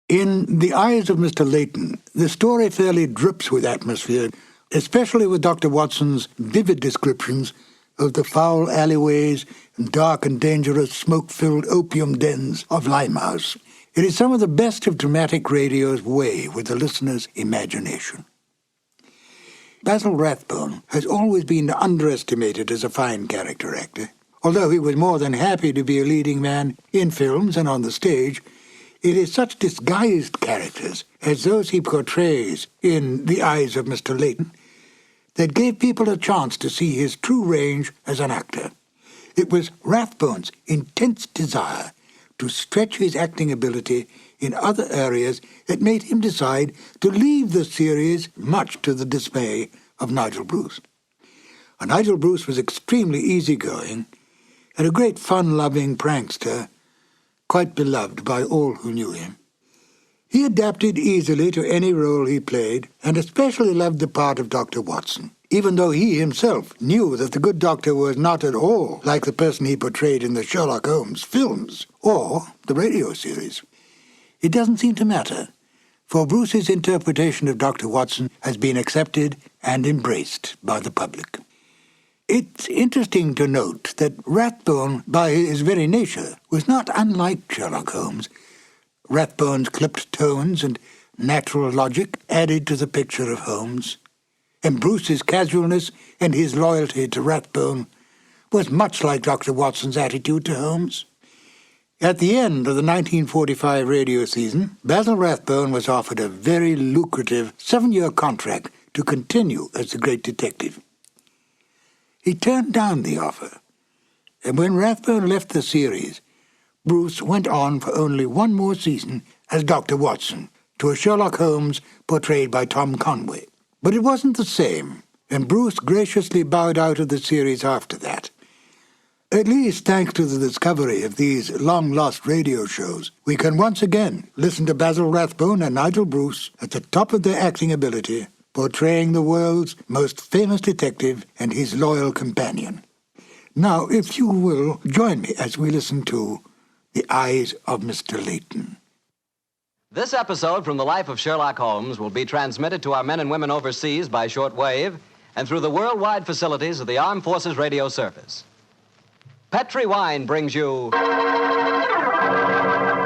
In The Eyes of Mr. Leyton, the story fairly drips with atmosphere, especially with Dr. Watson's vivid descriptions of the foul alleyways and dark and dangerous smoke-filled opium dens of Limehouse. It is some of the best of dramatic radio's way with the listener's imagination. Basil Rathbone has always been underestimated as a fine character actor. Although he was more than happy to be a leading man in films and on the stage, it is such disguised characters as those he portrays in The Eyes of Mr. Leyton that gave people a chance to see his true range as an actor. It was Rathbone's intense desire to stretch his acting ability in other areas that made him decide to leave the series, much to the dismay of Nigel Bruce. Nigel Bruce was extremely easygoing and a great fun-loving prankster, quite beloved by all who knew him. He adapted easily to any role he played and especially loved the part of Dr. Watson, even though he himself knew that the good doctor was not at all like the person he portrayed in the Sherlock Holmes films or the radio series. It doesn't seem to matter, for Bruce's interpretation of Dr. Watson has been accepted and embraced by the public. It's interesting to note that Rathbone, by his very nature, was not unlike Sherlock Holmes. Rathbone's clipped tones and natural logic added to the picture of Holmes, and Bruce's casualness and his loyalty to Rathbone was much like Dr. Watson's attitude to Holmes. At the end of the 1945 radio season, Basil Rathbone was offered a very lucrative 7-year contract to continue as the great detective. He turned down the offer, and when Rathbone left the series, Bruce went on for only one more season as Dr. Watson, to a Sherlock Holmes portrayed by Tom Conway. But it wasn't the same, and Bruce graciously bowed out of the series after that. At least thanks to the discovery of these long-lost radio shows, we can once again listen to Basil Rathbone and Nigel Bruce at the top of their acting ability, portraying the world's most famous detective and his loyal companion. Now, if you will, join me as we listen to The Eyes of Mr. Leyton. This episode from the life of Sherlock Holmes will be transmitted to our men and women overseas by shortwave and through the worldwide facilities of the Armed Forces Radio Service. Petri Wine brings you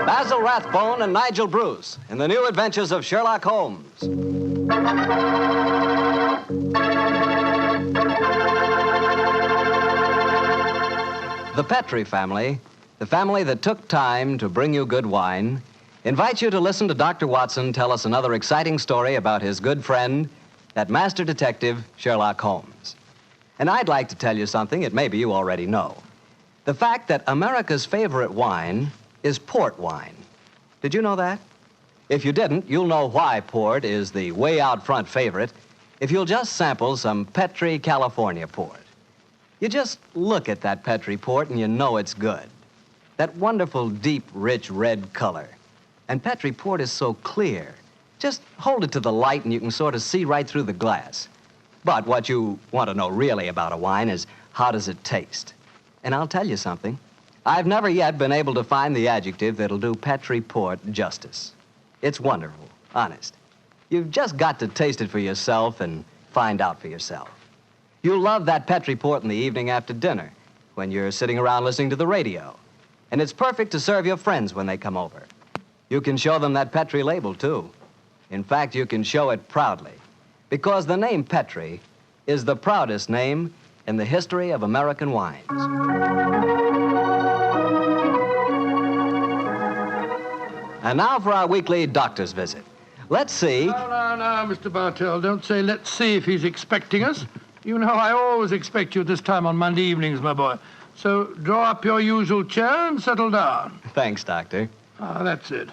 Basil Rathbone and Nigel Bruce in the new adventures of Sherlock Holmes. The Petri family, the family that took time to bring you good wine, invites you to listen to Dr. Watson tell us another exciting story about his good friend, that master detective, Sherlock Holmes. And I'd like to tell you something that maybe you already know. The fact that America's favorite wine is port wine. Did you know that? If you didn't, you'll know why port is the way out front favorite if you'll just sample some Petri California port. You just look at that Petri port and you know it's good. That wonderful, deep, rich red color. And Petri port is so clear. Just hold it to the light and you can sort of see right through the glass. But what you want to know really about a wine is how does it taste? And I'll tell you something. I've never yet been able to find the adjective that'll do Petri port justice. It's wonderful, honest. You've just got to taste it for yourself and find out for yourself. You'll love that Petri port in the evening after dinner when you're sitting around listening to the radio. And it's perfect to serve your friends when they come over. You can show them that Petri label, too. In fact, you can show it proudly, because the name Petri is the proudest name in the history of American wines. And now for our weekly doctor's visit. Let's see. No, Mr. Bartell, don't say let's see if he's expecting us. You know I always expect you at this time on Monday evenings, my boy. So draw up your usual chair and settle down. Thanks, Doctor. That's it.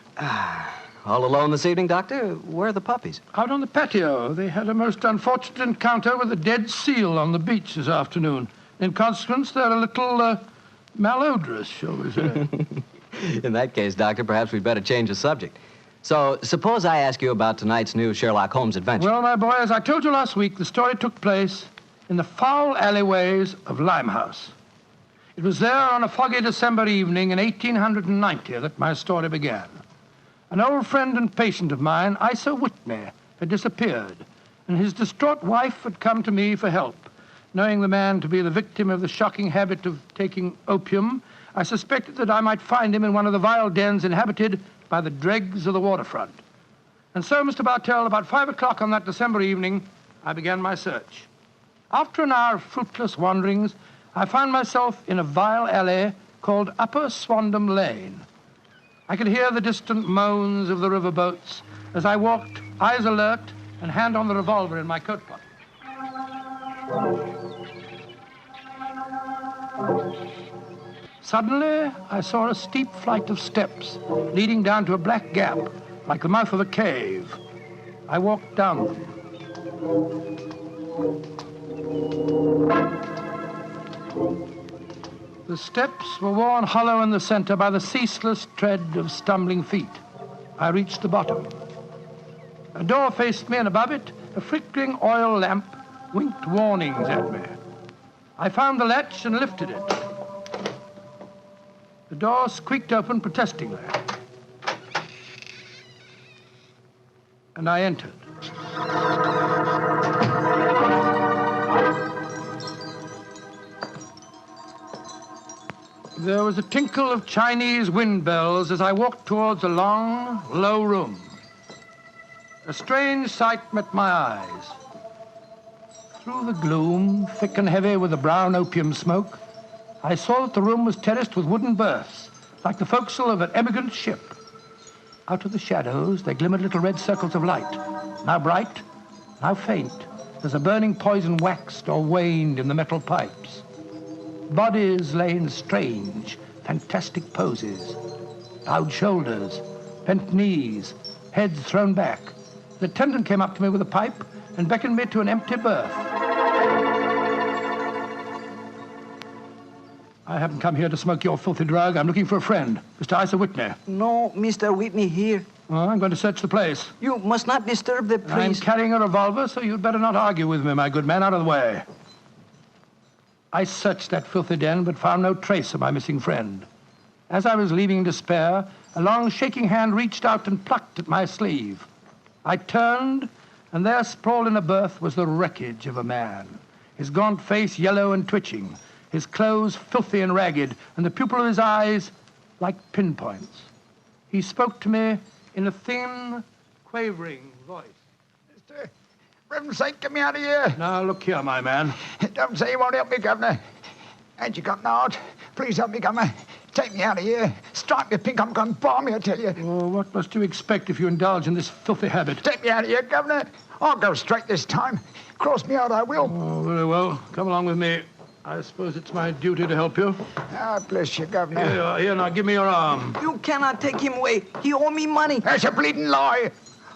All alone this evening, Doctor? Where are the puppies? Out on the patio. They had a most unfortunate encounter with a dead seal on the beach this afternoon. In consequence, they're a little malodorous, shall we say. In that case, Doctor, perhaps we'd better change the subject. So, suppose I ask you about tonight's new Sherlock Holmes adventure. Well, my boy, as I told you last week, the story took place in the foul alleyways of Limehouse. It was there on a foggy December evening in 1890 that my story began. An old friend and patient of mine, Isa Whitney, had disappeared, and his distraught wife had come to me for help. Knowing the man to be the victim of the shocking habit of taking opium, I suspected that I might find him in one of the vile dens inhabited by the dregs of the waterfront. And so, Mr. Bartell, about 5 o'clock on that December evening, I began my search. After an hour of fruitless wanderings, I found myself in a vile alley called Upper Swandam Lane. I could hear the distant moans of the river boats as I walked, eyes alert, and hand on the revolver in my coat pocket. Suddenly, I saw a steep flight of steps leading down to a black gap, like the mouth of a cave. I walked down them. The steps were worn hollow in the center by the ceaseless tread of stumbling feet. I reached the bottom. A door faced me, and above it, a flickering oil lamp winked warnings at me. I found the latch and lifted it. The door squeaked open protestingly. And I entered. There was a tinkle of Chinese wind bells as I walked towards a long, low room. A strange sight met my eyes. Through the gloom, thick and heavy with the brown opium smoke, I saw that the room was terraced with wooden berths, like the forecastle of an emigrant ship. Out of the shadows, there glimmered little red circles of light, now bright, now faint, as the burning poison waxed or waned in the metal pipes. Bodies lay in strange, fantastic poses. Bowed shoulders, bent knees, heads thrown back. The attendant came up to me with a pipe and beckoned me to an empty berth. I haven't come here to smoke your filthy drug. I'm looking for a friend, Mr. Isa Whitney. No, Mr. Whitney here. Oh, I'm going to search the place. You must not disturb the I'm priest. carrying a revolver, so you'd better not argue with me, my good man. Out of the way. I searched that filthy den, but found no trace of my missing friend. As I was leaving in despair, a long shaking hand reached out and plucked at my sleeve. I turned, and there sprawled in a berth was the wreckage of a man, his gaunt face yellow and twitching, his clothes filthy and ragged, and the pupil of his eyes like pinpoints. He spoke to me in a thin, quavering voice. Mister, Reverend Saint, get me out of here. Now, look here, my man. Don't say you won't help me, Governor. Ain't you got an heart? Please help me, Governor. Take me out of here. Strike me pink, I'm going balmy, I tell you. Oh, what must you expect if you indulge in this filthy habit? Take me out of here, Governor. I'll go straight this time. Cross me out, I will. Oh, very well. Come along with me. I suppose it's my duty to help you. Ah, bless you, Governor. Here you are. Here, now, give me your arm. You cannot take him away. He owe me money. That's a bleeding lie.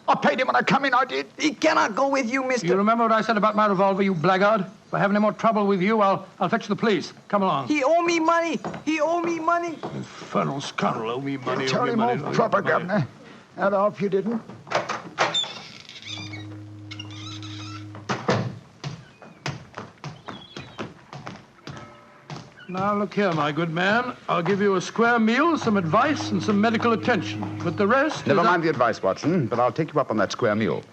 I paid him when I come in, I did. He cannot go with you, mister. You remember what I said about my revolver, you blackguard? If I have any more trouble with you, I'll fetch the police. Come along. He owe me money. He owe me money. Infernal scoundrel, owe me money, Tell him all proper, Governor. And off you didn't. Now, look here, my good man. I'll give you a square meal, some advice, and some medical attention. But the rest Never is mind the advice, Watson, but I'll take you up on that square meal.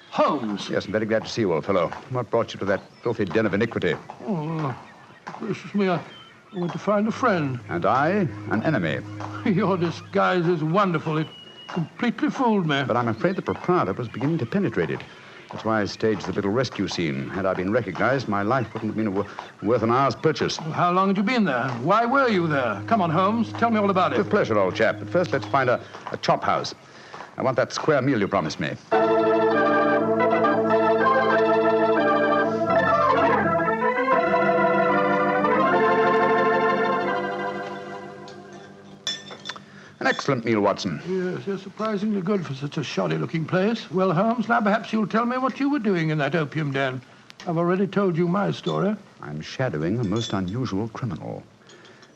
Holmes. Yes, I'm very glad to see you, old fellow. What brought you to that filthy den of iniquity? Oh, gracious me, I went to find a friend. And I, an enemy. Your disguise is wonderful. It completely fooled me. But I'm afraid the proprietor was beginning to penetrate it. That's why I staged the little rescue scene. Had I been recognized, my life wouldn't have been worth an hour's purchase. How long had you been there? Why were you there? Come on, Holmes. Tell me all about it. With pleasure, old chap. But first, let's find a chop house. I want that square meal you promised me. An excellent meal, Watson. Yes, you're surprisingly good for such a shoddy-looking place. Well, Holmes, now perhaps you'll tell me what you were doing in that opium den. I've already told you my story. I'm shadowing a most unusual criminal.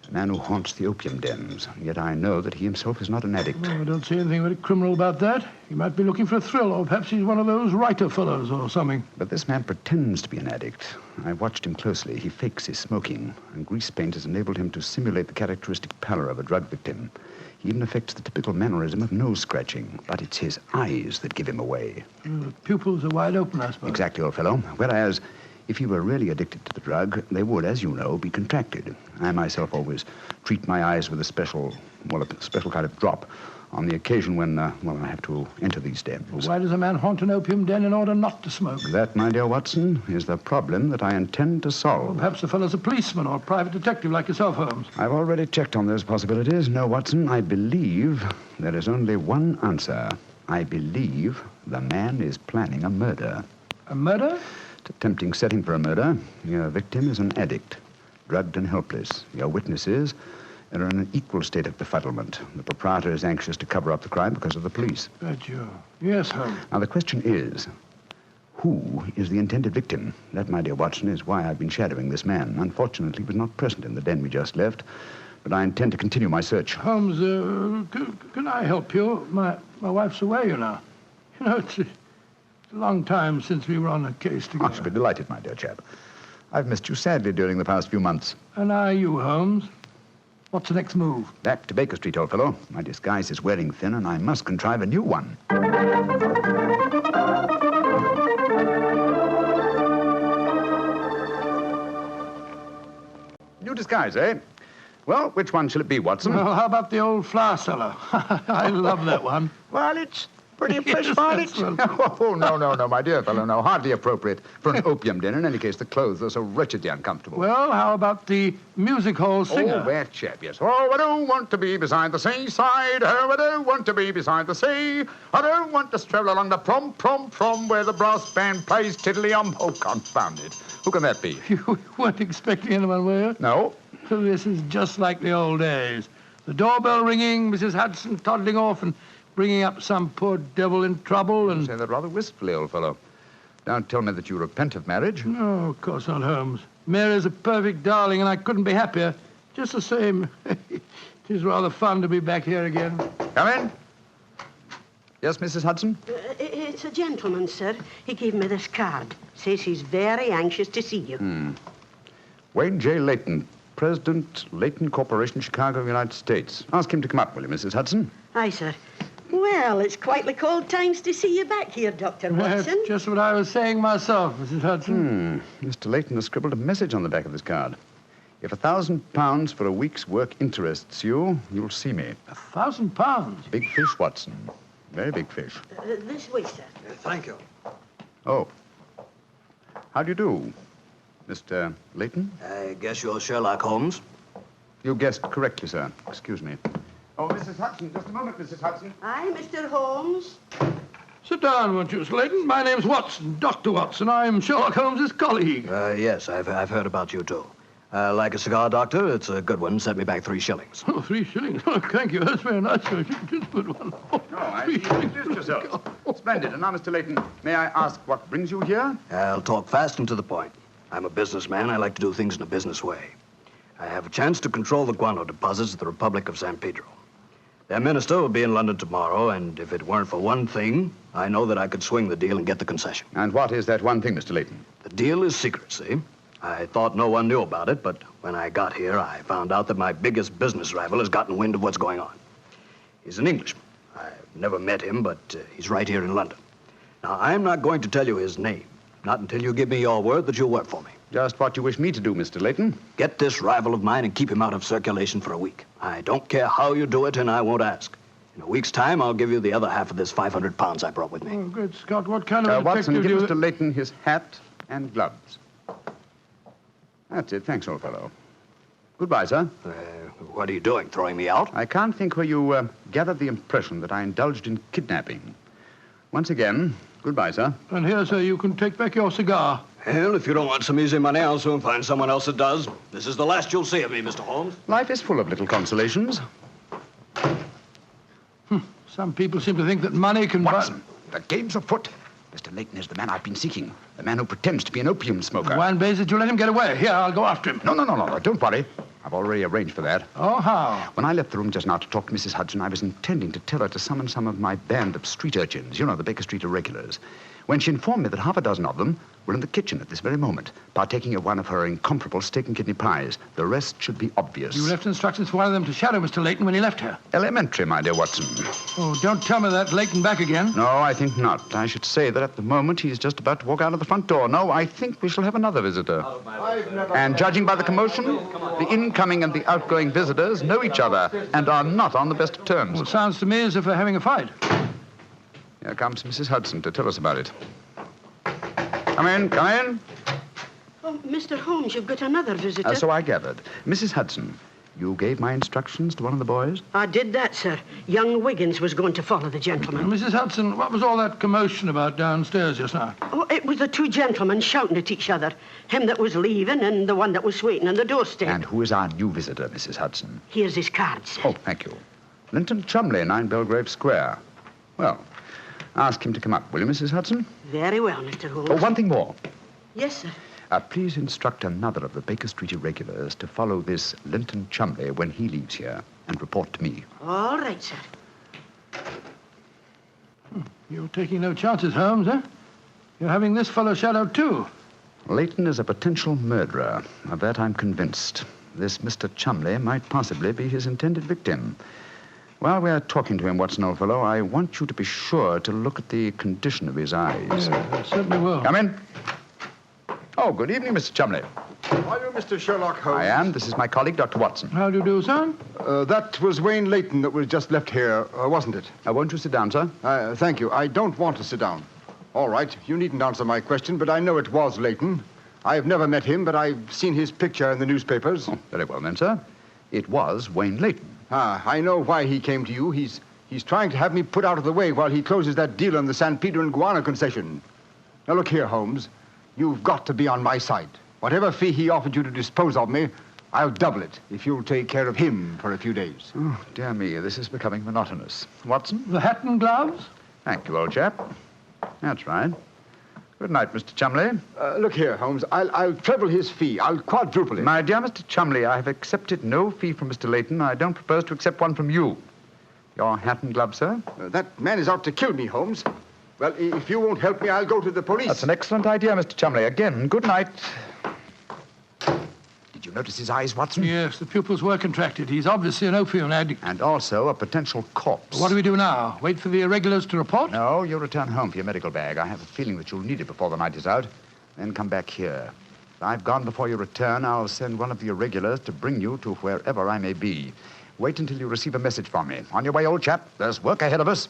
A man who haunts the opium dens. Yet I know that he himself is not an addict. Oh, I don't see anything very criminal about that. He might be looking for a thrill, or perhaps he's one of those writer fellows or something. But this man pretends to be an addict. I watched him closely. He fakes his smoking, and grease paint has enabled him to simulate the characteristic pallor of a drug victim. He even affects the typical mannerism of nose scratching, but it's his eyes that give him away. The pupils are wide open, I suppose. Exactly, old fellow. Whereas, if he were really addicted to the drug, they would, as you know, be contracted. I myself always treat my eyes with a special kind of drop on the occasion when, I have to enter these dens. Why does a man haunt an opium den in order not to smoke? That, my dear Watson, is the problem that I intend to solve. Well, perhaps the fellow's a policeman or a private detective like yourself, Holmes. I've already checked on those possibilities. No, Watson, I believe there is only one answer. I believe the man is planning a murder. A murder? It's a tempting setting for a murder. Your victim is an addict, drugged and helpless. Your witnesses are in an equal state of befuddlement. The proprietor is anxious to cover up the crime because of the police. But you... Yes, Holmes. Now, the question is, who is the intended victim? That, my dear Watson, is why I've been shadowing this man. Unfortunately, he was not present in the den we just left, but I intend to continue my search. Holmes, can I help you? My wife's away, you know. You know, it's a long time since we were on a case together. I should be delighted, my dear chap. I've missed you sadly during the past few months. And are you, Holmes? What's the next move? Back to Baker Street, old fellow. My disguise is wearing thin, and I must contrive a new one. New disguise, eh? Well, which one shall it be, Watson? Well, how about the old flour cellar? I love that one. Well, it's pretty fresh, Yes, Varley. that's well- Oh, no, my dear fellow, no. Hardly appropriate for an opium den. In any case, the clothes are so wretchedly uncomfortable. Well, how about the music hall singer? Oh, that chap, yes. Oh, I don't want to be beside the seaside. Oh, I don't want to be beside the sea. I don't want to stroll along the prom, where the brass band plays tiddly-um. Oh, confound it. Who can that be? You weren't expecting anyone, were you? No. This is just like the old days. The doorbell ringing, Mrs. Hudson toddling off and bringing up some poor devil in trouble and... You say that rather wistfully, old fellow. Don't tell me that you repent of marriage. No, of course not, Holmes. Mary's a perfect darling, and I couldn't be happier. Just the same, it is rather fun to be back here again. Come in. Yes, Mrs. Hudson? It's a gentleman, sir. He gave me this card. Says he's very anxious to see you. Wayne J. Leyton, President, Leyton Corporation, Chicago, United States. Ask him to come up, will you, Mrs. Hudson? Aye, sir. Well, it's quite the cold times to see you back here, Dr. Watson. That's just what I was saying myself, Mrs. Hudson. Mr. Leyton has scribbled a message on the back of this card. If £1,000 for a week's work interests you, you'll see me. £1,000? Big fish, Watson. Very big fish. This way, sir. Thank you. Oh. How do you do, Mr. Leyton? I guess you're Sherlock Holmes. You guessed correctly, sir. Excuse me. Oh, Mrs. Hudson, just a moment, Mrs. Hudson. Aye, Mr. Holmes. Sit down, won't you, Slayton? My name's Watson, Dr. Watson. I'm Sherlock Holmes' colleague. Yes, I've heard about you, too. Like a cigar, Doctor? It's a good one. Set me back 3 shillings. Oh, 3 shillings. Oh, thank you. That's very nice, sir. Just put one. Oh, I 3 see. shillings. Introduce yourself. Splendid. And now, Mr. Leyton, may I ask what brings you here? I'll talk fast and to the point. I'm a businessman. I like to do things in a business way. I have a chance to control the guano deposits of the Republic of San Pedro. Their minister will be in London tomorrow, and if it weren't for one thing, I know that I could swing the deal and get the concession. And what is that one thing, Mr. Leyton? The deal is secret, see? I thought no one knew about it, but when I got here, I found out that my biggest business rival has gotten wind of what's going on. He's an Englishman. I've never met him, but he's right here in London. Now, I'm not going to tell you his name, not until you give me your word that you'll work for me. Just what you wish me to do, Mr. Leyton. Get this rival of mine and keep him out of circulation for a week. I don't care how you do it, and I won't ask. In a week's time, I'll give you the other half of this 500 pounds I brought with me. Oh, good Scott. What kind of a Watson, detective give do you... Mr. Leyton his hat and gloves. That's it. Thanks, old fellow. Goodbye, sir. What are you doing, throwing me out? I can't think where you gathered the impression that I indulged in kidnapping. Once again, goodbye, sir. And here, sir, you can take back your cigar. Well, if you don't want some easy money, I'll soon find someone else that does. This is the last you'll see of me, Mr. Holmes. Life is full of little consolations. Some people seem to think that money can Watson, the game's afoot. Mr. Leyton is the man I've been seeking. The man who pretends to be an opium smoker. Why in blazes did you let him get away? Here, I'll go after him. No. Don't worry. I've already arranged for that. Oh, how? When I left the room just now to talk to Mrs. Hudson, I was intending to tell her to summon some of my band of street urchins. You know, the Baker Street irregulars. when she informed me that half a dozen of them were in the kitchen at this very moment, partaking of one of her incomparable steak and kidney pies. The rest should be obvious. You left instructions for one of them to shadow Mr. Leyton when he left here. Elementary, my dear Watson. Oh, don't tell me that Leyton back again. No, I think not. I should say that at the moment he's just about to walk out of the front door. No, I think we shall have another visitor. And judging by the commotion, the incoming and the outgoing visitors know each other and are not on the best of terms. Well, it sounds to me as if they're having a fight. Here comes Mrs. Hudson to tell us about it. Come in, come in. Oh, Mr. Holmes, you've got another visitor. So I gathered. Mrs. Hudson, you gave my instructions to one of the boys? I did that, sir. Young Wiggins was going to follow the gentleman. Mrs. Hudson, what was all that commotion about downstairs just now? Oh, it was the two gentlemen shouting at each other. Him that was leaving and the one that was waiting on the doorstep. And who is our new visitor, Mrs. Hudson? Here's his card, sir. Oh, thank you. Lynton Chumley, 9 Belgrave Square. Well, ask him to come up, will you, Mrs. Hudson? Very well, Mr. Holmes. Oh, one thing more. Yes, sir. Please instruct another of the Baker Street irregulars to follow this Lynton Chumley when he leaves here and report to me. All right, sir. You're taking no chances, Holmes, eh? You're having this fellow shadowed, too. Leyton is a potential murderer. Of that I'm convinced. This Mr. Chumley might possibly be his intended victim. While we're talking to him, Watson, old fellow, I want you to be sure to look at the condition of his eyes. Yeah, I certainly will. Come in. Oh, good evening, Mr. Chumley. Are you Mr. Sherlock Holmes? I am. This is my colleague, Dr. Watson. How do you do, sir? That was Wayne Leyton that was just left here, wasn't it? Won't you sit down, sir? Thank you. I don't want to sit down. All right, you needn't answer my question, but I know it was Leyton. I've never met him, but I've seen his picture in the newspapers. Oh, very well, then, sir. It was Wayne Leyton. I know why he came to you. He's trying to have me put out of the way while he closes that deal on the San Pedro and Guana concession. Now, look here, Holmes. You've got to be on my side. Whatever fee he offered you to dispose of me, I'll double it if you'll take care of him for a few days. Oh, dear me, this is becoming monotonous. Watson? The hat and gloves? Thank you, old chap. That's right. Good night, Mr. Chumley. Look here, Holmes. I'll treble his fee. I'll quadruple it. My dear Mr. Chumley, I have accepted no fee from Mr. Leyton. I don't propose to accept one from you. Your hat and gloves, sir? That man is out to kill me, Holmes. Well, if you won't help me, I'll go to the police. That's an excellent idea, Mr. Chumley. Again, good night. Did you notice his eyes, Watson? Yes, the pupils were contracted. He's obviously an opium addict. And also a potential corpse. What do we do now? Wait for the irregulars to report? No, you'll return home for your medical bag. I have a feeling that you'll need it before the night is out. Then come back here. If I've gone before you return, I'll send one of the irregulars to bring you to wherever I may be. Wait until you receive a message from me. On your way, old chap. There's work ahead of us.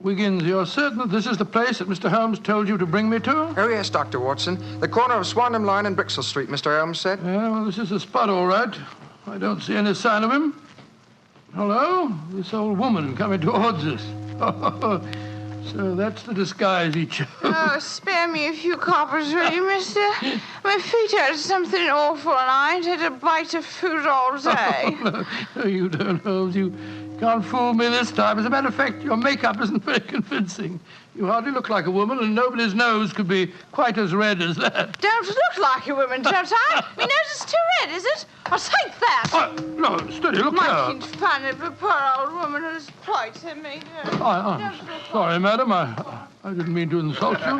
Wiggins, you're certain that this is the place that Mr. Holmes told you to bring me to? Oh, yes, Dr. Watson. The corner of Swanham Line and Brixell Street, Mr. Holmes said. Yeah, well, this is the spot, all right. I don't see any sign of him. Hello? This old woman coming towards us. So that's the disguise he chose. Oh, spare me a few coppers, will you, mister? My feet hurt something awful, and I ain't had a bite of food all day. No, you don't, Holmes. You can't fool me this time. As a matter of fact, your makeup isn't very convincing. You hardly look like a woman, and nobody's nose could be quite as red as that. Don't look like a woman, don't I? My nose is too red, is it? I'll take that. No, steady, look Making here. fun of a poor old woman who's plighted me. I'm sorry, madam. I didn't mean to insult you.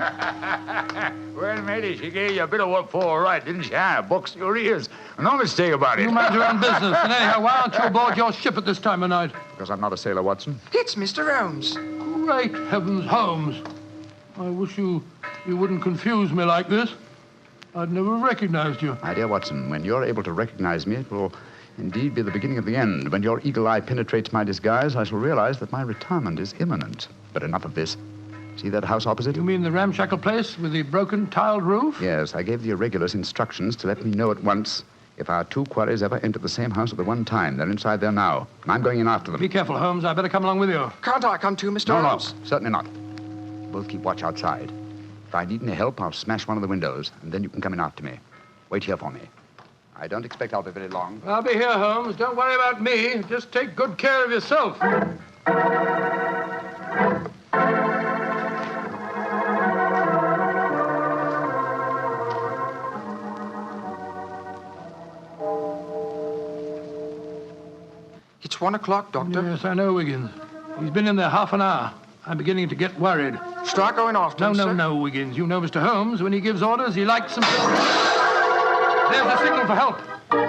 Well, matey, she gave you a bit of what for, all right, didn't she? Boxed your ears. No mistake about it. You mind your own business. And anyhow, why aren't you aboard your ship at this time of night? Because I'm not a sailor, Watson. It's Mr. Holmes. Great heavens, Holmes. I wish you wouldn't confuse me like this. I'd never recognized you. My dear Watson, when you're able to recognize me, it will indeed be the beginning of the end. When your eagle eye penetrates my disguise, I shall realize that my retirement is imminent. But enough of this. See that house opposite? You mean the ramshackle place with the broken tiled roof? Yes, I gave the irregulars instructions to let me know at once if our two quarries ever enter the same house at the one time. They're inside there now, and I'm going in after them. Be careful, Holmes. I better come along with you. Can't I come too, Mr. No, Holmes? certainly not. Both keep watch outside. If I need any help, I'll smash one of the windows, and then you can come in after me. Wait here for me. I don't expect I'll be very long. I'll be here, Holmes. Don't worry about me. Just take good care of yourself. It's 1 o'clock, Doctor. Yes, I know, Wiggins. He's been in there half an hour. I'm beginning to get worried. Start going often, sir. No, Wiggins. You know Mr. Holmes. When he gives orders, he likes them to... There's the signal for help.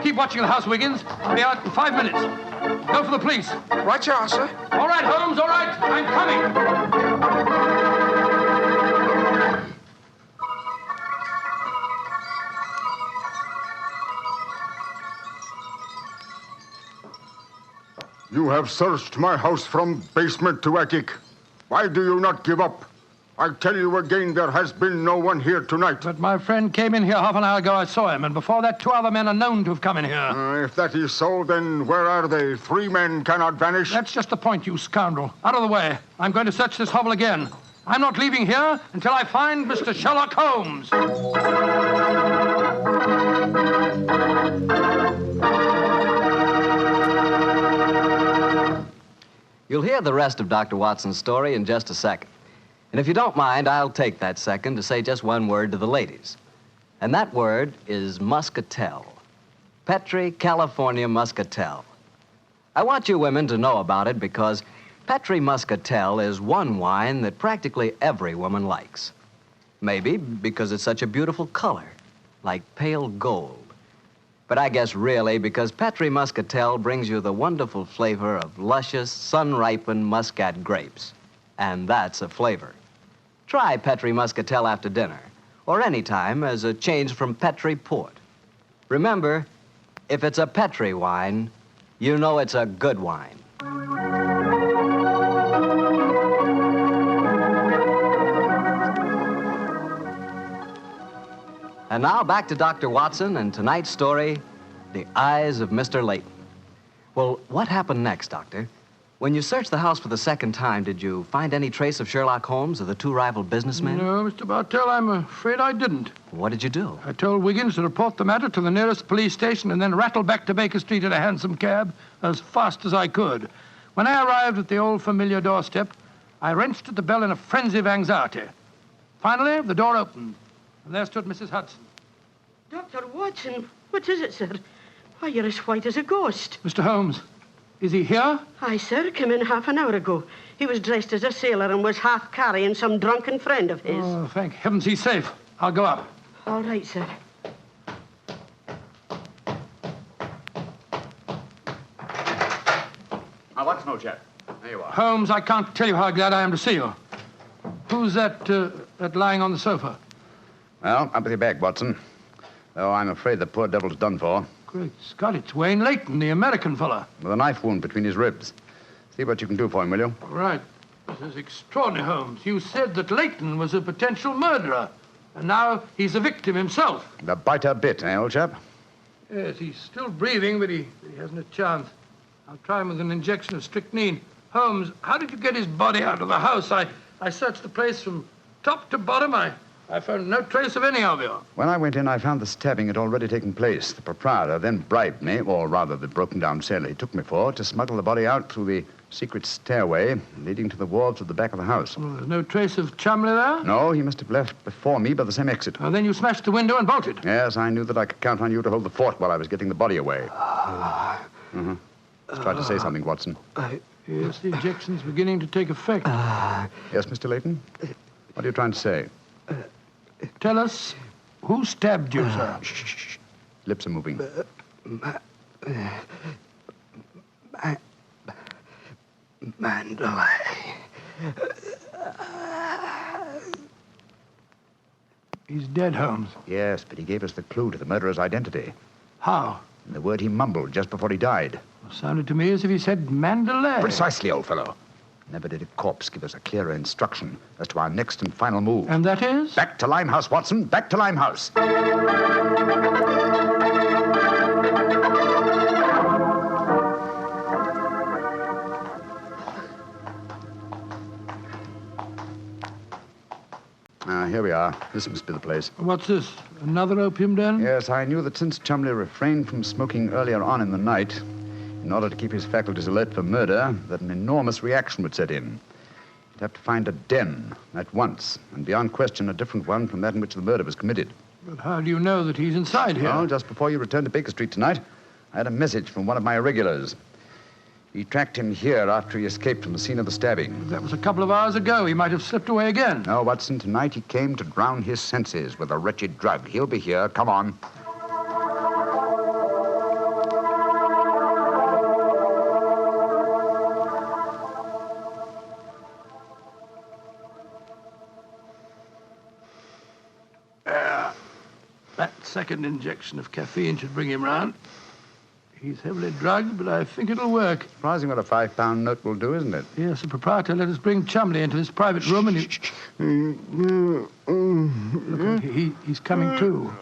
Keep watching the house, Wiggins. I'll be out in 5 minutes. Go for the police. Right you are, sir. All right, Holmes, all right. I'm coming. You have searched my house from basement to attic. Why do you not give up? I tell you again, there has been no one here tonight. But my friend came in here half an hour ago. I saw him, and before that, 2 other men are known to have come in here. If that is so, then where are they? 3 men cannot vanish. That's just the point, you scoundrel. Out of the way. I'm going to search this hovel again. I'm not leaving here until I find Mr. Sherlock Holmes. You'll hear the rest of Dr. Watson's story in just a second. And if you don't mind, I'll take that second to say just one word to the ladies. And that word is muscatel. Petri California Muscatel. I want you women to know about it because Petri Muscatel is one wine that practically every woman likes. Maybe because it's such a beautiful color, like pale gold. But I guess really because Petri Muscatel brings you the wonderful flavor of luscious, sun-ripened Muscat grapes. And that's a flavor. Try Petri Muscatel after dinner, or any time as a change from Petri Port. Remember, if it's a Petri wine, you know it's a good wine. And now back to Dr. Watson and tonight's story, The Eyes of Mr. Leyton. Well, what happened next, Doctor? When you searched the house for the second time, did you find any trace of Sherlock Holmes or the 2 rival businessmen? No, Mr. Bartell, I'm afraid I didn't. What did you do? I told Wiggins to report the matter to the nearest police station and then rattle back to Baker Street in a hansom cab as fast as I could. When I arrived at the old familiar doorstep, I wrenched at the bell in a frenzy of anxiety. Finally, the door opened, and there stood Mrs. Hudson. Dr. Watson, what is it, sir? Why, you're as white as a ghost. Mr. Holmes, is he here? Aye, sir, came in half an hour ago. He was dressed as a sailor and was half carrying some drunken friend of his. Oh, thank heavens he's safe. I'll go up. All right, sir. Now, what's no chap? There you are. Holmes, I can't tell you how glad I am to see you. Who's that lying on the sofa? Well, up with your bag, Watson. Though I'm afraid the poor devil's done for. Great Scott, it's Wayne Leyton, the American fella. With a knife wound between his ribs. See what you can do for him, will you? Right. This is extraordinary, Holmes. You said that Leyton was a potential murderer, and now he's a victim himself. The biter bit, eh, old chap? Yes, he's still breathing, but he hasn't a chance. I'll try him with an injection of strychnine. Holmes, how did you get his body out of the house? I searched the place from top to bottom. I found no trace of any of you. When I went in, I found the stabbing had already taken place. The proprietor then bribed me, or rather the broken-down sailor he took me for, to smuggle the body out through the secret stairway leading to the wharves at the back of the house. Well, there's no trace of Chumley there? No, he must have left before me by the same exit. And then you smashed the window and bolted? Yes, I knew that I could count on you to hold the fort while I was getting the body away. Just tried to say something, Watson. Yes, the injection's beginning to take effect. Yes, Mr. Leyton? What are you trying to say? Tell us, who stabbed you, sir? Shh. Lips are moving. Mandalay. He's dead, Holmes. Yes, but he gave us the clue to the murderer's identity. How? And the word he mumbled just before he died. Sounded to me as if he said Mandalay. Precisely, old fellow. Never did a corpse give us a clearer instruction as to our next and final move. And that is? Back to Limehouse, Watson. Back to Limehouse. Here we are. This must be the place. What's this? Another opium den? Yes, I knew that since Chumley refrained from smoking earlier on in the night, in order to keep his faculties alert for murder, that an enormous reaction would set in. He'd have to find a den at once, and beyond question a different one from that in which the murder was committed. But how do you know that he's inside here? Well, just before you returned to Baker Street tonight, I had a message from one of my irregulars. He tracked him here after he escaped from the scene of the stabbing. That was a couple of hours ago. He might have slipped away again. No, Watson, tonight he came to drown his senses with a wretched drug. He'll be here. Come on. That second injection of caffeine should bring him round. He's heavily drugged, but I think it'll work. Surprising what a £5 note will do, isn't it? Yes, the proprietor let us bring Chumley into this private room and Look, he's coming to.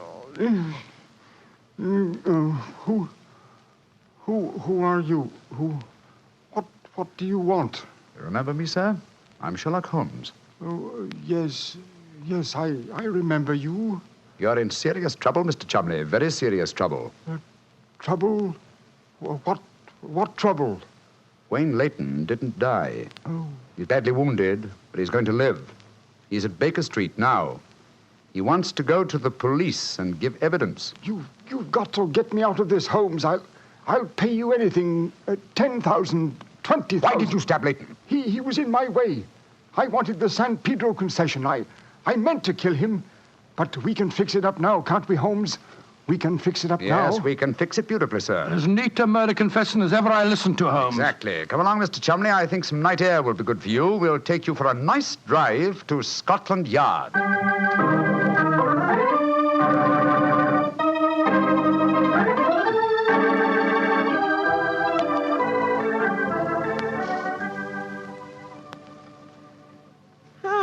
Who are you? What do you want? You remember me, sir? I'm Sherlock Holmes. Oh, yes, I remember you. You're in serious trouble, Mr. Chumley. Very serious trouble. Trouble? What trouble? Wayne Leyton didn't die. Oh. He's badly wounded, but he's going to live. He's at Baker Street now. He wants to go to the police and give evidence. You've got to get me out of this, Holmes. I'll pay you anything. 10,000, 20,000. Why did you stab Leyton? He was in my way. I wanted the San Pedro concession. I meant to kill him, but we can fix it up now, can't we, Holmes? We can fix it up now. Yes, we can fix it beautifully, sir. As neat a murder confession as ever I listened to, Holmes. Exactly. Come along, Mr. Chumley. I think some night air will be good for you. We'll take you for a nice drive to Scotland Yard.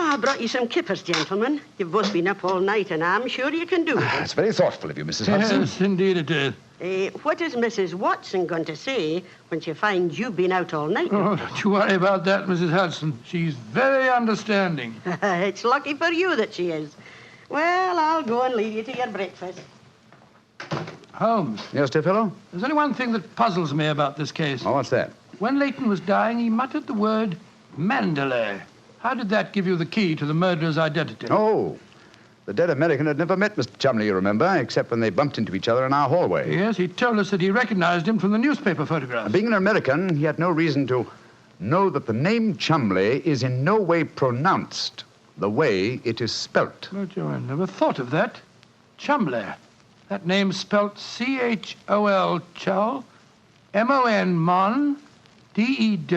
I brought you some kippers, gentlemen. You've both been up all night, and I'm sure you can do it. It's very thoughtful of you, Mrs. Hudson. Yes, indeed it is. What is Mrs. Watson going to say when she finds you've been out all night? Oh, don't you worry about that, Mrs. Hudson. She's very understanding. It's lucky for you that she is. Well, I'll go and leave you to your breakfast. Holmes. Yes, dear fellow? There's only one thing that puzzles me about this case. Oh, what's that? When Leyton was dying, he muttered the word Mandalay. How did that give you the key to the murderer's identity? Oh, the dead American had never met Mr. Chumley, you remember, except when they bumped into each other in our hallway. Yes, he told us that he recognized him from the newspaper photographs. Being an American, he had no reason to know that the name Chumley is in no way pronounced the way it is spelt. But I never thought of that. Chumley. That name's spelt C-H-O-L, Chol, M-O-N, Mon, D-E-D,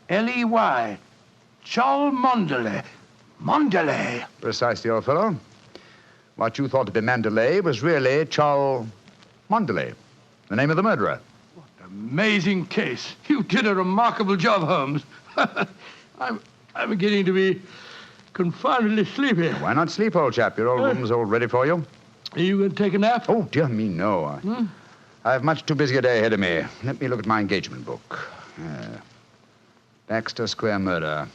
L-E-Y. Chol Mondele. Mondele. Precisely, old fellow. What you thought to be Mandalay was really Chol Mondele, the name of the murderer. What an amazing case. You did a remarkable job, Holmes. I'm beginning to be confoundedly sleepy. Why not sleep, old chap? Your old room's all ready for you. Are you going to take a nap? Oh, dear me, no. I have much too busy a day ahead of me. Let me look at my engagement book. Baxter Square murder.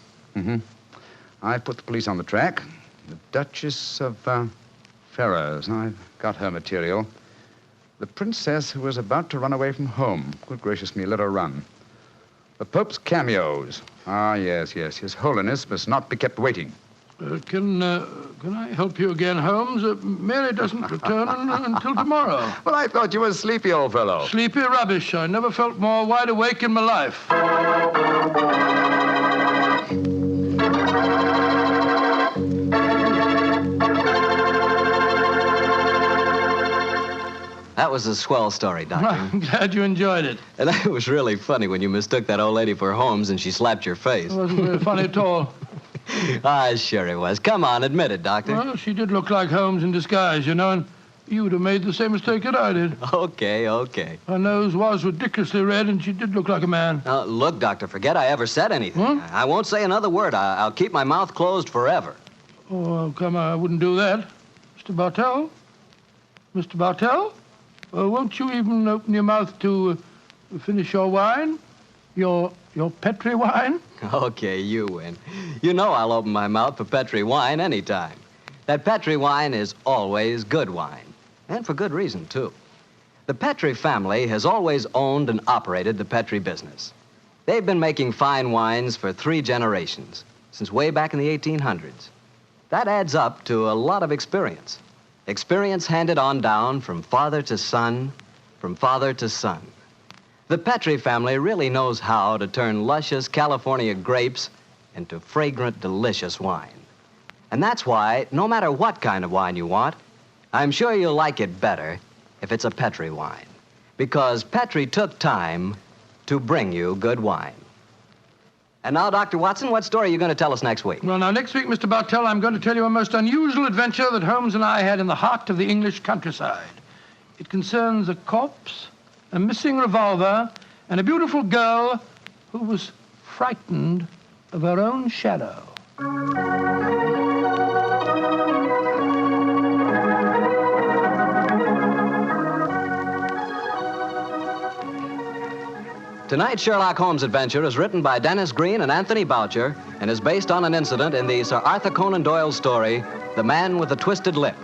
I've put the police on the track. The Duchess of Ferrers. I've got her material. The princess who was about to run away from home. Good gracious me, let her run. The Pope's cameos. Ah, yes. His Holiness must not be kept waiting. Can I help you again, Holmes? Mary doesn't return until tomorrow. Well, I thought you were sleepy, old fellow. Sleepy rubbish. I never felt more wide awake in my life. That was a swell story, Doctor. I'm glad you enjoyed it. And it was really funny when you mistook that old lady for Holmes and she slapped your face. It wasn't very funny at all. Sure it was. Come on, admit it, Doctor. Well, she did look like Holmes in disguise, you know, and you would have made the same mistake that I did. Okay. Her nose was ridiculously red, and she did look like a man. Look, Doctor, forget I ever said anything. I won't say another word. I'll keep my mouth closed forever. Oh, come on, I wouldn't do that. Mr. Bartell? Mr. Bartell? Won't you even open your mouth to finish your wine? Your Petri wine? Okay, you win. You know I'll open my mouth for Petri wine anytime. That Petri wine is always good wine. And for good reason, too. The Petri family has always owned and operated the Petri business. They've been making fine wines for 3 generations, since way back in the 1800s. That adds up to a lot of experience. Experience handed on down from father to son, from father to son. The Petri family really knows how to turn luscious California grapes into fragrant, delicious wine. And that's why, no matter what kind of wine you want, I'm sure you'll like it better if it's a Petri wine. Because Petri took time to bring you good wine. And now, Dr. Watson, what story are you going to tell us next week? Well, now, next week, Mr. Bartell, I'm going to tell you a most unusual adventure that Holmes and I had in the heart of the English countryside. It concerns a corpse, a missing revolver, and a beautiful girl who was frightened of her own shadow. Tonight's Sherlock Holmes adventure is written by Dennis Green and Anthony Boucher and is based on an incident in the Sir Arthur Conan Doyle story, The Man with the Twisted Lip.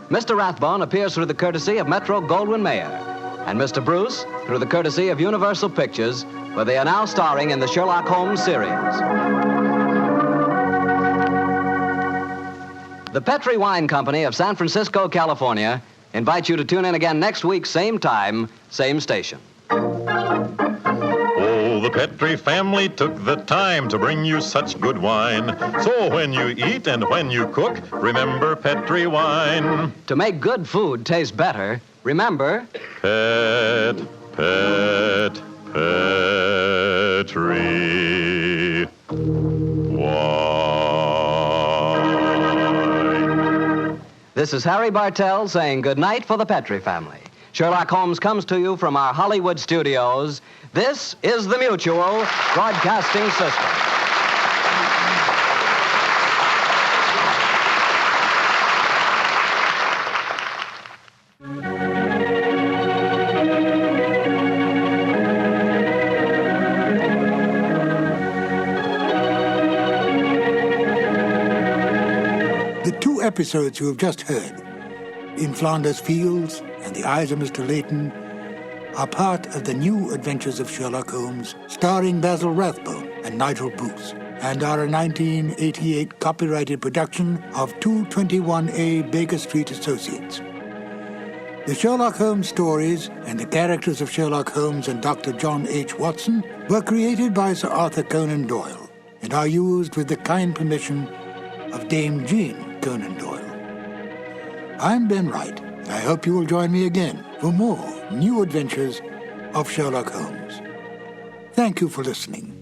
Mr. Rathbone appears through the courtesy of Metro-Goldwyn-Mayer, and Mr. Bruce through the courtesy of Universal Pictures, where they are now starring in the Sherlock Holmes series. The Petri Wine Company of San Francisco, California, invites you to tune in again next week, same time, same station. The Petri family took the time to bring you such good wine. So when you eat and when you cook, remember Petri wine. To make good food taste better, remember... Petri wine. This is Harry Bartell saying good night for the Petri family. Sherlock Holmes comes to you from our Hollywood studios. This is the Mutual Broadcasting System. The two episodes you have just heard, In Flanders Fields and The Eyes of Mr. Leyton, are part of the New Adventures of Sherlock Holmes, starring Basil Rathbone and Nigel Bruce, and are a 1988 copyrighted production of 221A Baker Street Associates. The Sherlock Holmes stories and the characters of Sherlock Holmes and Dr. John H. Watson were created by Sir Arthur Conan Doyle and are used with the kind permission of Dame Jean Conan Doyle. I'm Ben Wright. I hope you will join me again for more New Adventures of Sherlock Holmes. Thank you for listening.